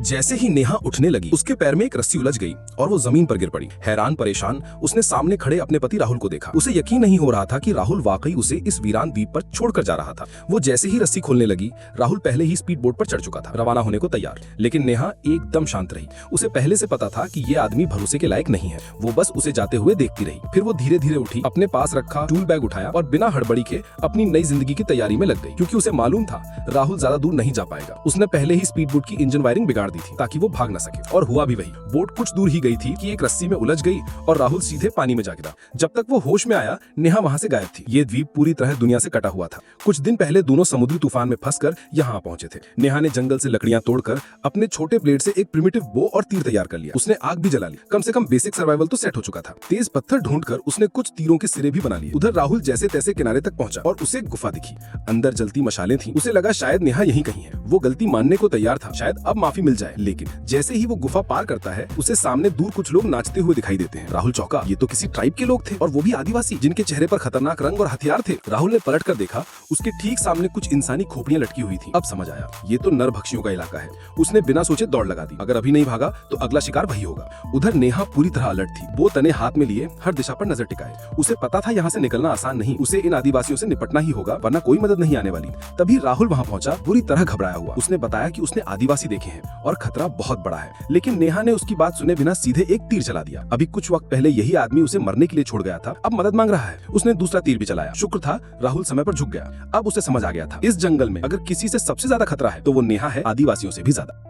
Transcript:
जैसे ही नेहा उठने लगी उसके पैर में एक रस्सी उलझ गई और वो जमीन पर गिर पड़ी। हैरान परेशान उसने सामने खड़े अपने पति राहुल को देखा। उसे यकीन नहीं हो रहा था कि राहुल वाकई उसे इस वीरान द्वीप पर छोड़कर जा रहा था। वो जैसे ही रस्सी खोलने लगी, राहुल पहले ही स्पीड बोट पर चढ़ चुका था, रवाना होने को तैयार। लेकिन नेहा एकदम शांत रही। उसे पहले से पता था कि ये आदमी भरोसे के लायक नहीं है। वो बस उसे जाते हुए देखती रही। फिर वो धीरे धीरे उठी, अपने पास रखा टूल बैग उठाया और बिना हड़बड़ी के अपनी नई जिंदगी की तैयारी में लग गई, क्योंकि उसे मालूम था राहुल ज्यादा दूर नहीं जा पाएगा। उसने पहले ही स्पीड बोट की इंजन वायरिंग बिगाड़ दी थी ताकि वो भाग न सके, और हुआ भी वही। बोट कुछ दूर ही गई थी कि एक रस्सी में उलझ गई और राहुल सीधे पानी में जा गिरा। जब तक वो होश में आया, नेहा वहां से गायब थी। ये द्वीप पूरी तरह दुनिया से कटा हुआ था। कुछ दिन पहले दोनों समुद्री तूफान में फंसकर यहाँ पहुंचे थे। नेहा ने जंगल से लकड़ियां तोड़कर अपने छोटे ब्लेड से एक प्रिमिटिव बो और तीर तैयार कर लिया। उसने आग भी जला ली। कम से कम बेसिक सर्वाइवल तो सेट हो चुका था। तेज पत्थर ढूंढकर उसने कुछ तीरों के सिरे भी बना लिए। उधर राहुल जैसे तैसे किनारे तक पहुंचा और उसे गुफा दिखी। अंदर जलती मशालें थी। उसे लगा शायद नेहा यहीं कहीं है। वो गलती मानने को तैयार था, शायद अब माफी मिल जाए। लेकिन जैसे ही वो गुफा पार करता है, उसे सामने दूर कुछ लोग नाचते हुए दिखाई देते हैं। राहुल चौंका। ये तो किसी ट्राइब के लोग थे, और वो भी आदिवासी, जिनके चेहरे पर खतरनाक रंग और हथियार थे। राहुल ने पलट कर देखा, उसके ठीक सामने कुछ इंसानी खोपड़ियां लटकी हुई थी। अब समझ आया, ये तो नरभक्षियों का इलाका है। उसने बिना सोचे दौड़ लगा दी। अगर अभी नहीं भागा तो अगला शिकार वही होगा। उधर नेहा पूरी तरह अलर्ट थी। वो तने हाथ में लिए हर दिशा पर नजर टिकाए। उसे पता था यहाँ से निकलना आसान नहीं। उसे इन आदिवासियों से निपटना ही होगा, वरना कोई मदद नहीं आने वाली। तभी राहुल वहाँ पहुंचा, बुरी तरह घबराया हुआ। उसने बताया कि उसने आदिवासी देखे हैं और खतरा बहुत बड़ा है। लेकिन नेहा ने उसकी बात सुने बिना सीधे एक तीर चला दिया। अभी कुछ वक्त पहले यही आदमी उसे मरने के लिए छोड़ गया था, अब मदद मांग रहा है। उसने दूसरा तीर भी चलाया। शुक्र था राहुल समय पर झुक गया। अब उसे समझ आ गया था, इस जंगल में अगर किसी से सबसे ज्यादा खतरा है तो वो नेहा है, आदिवासियों से भी ज्यादा।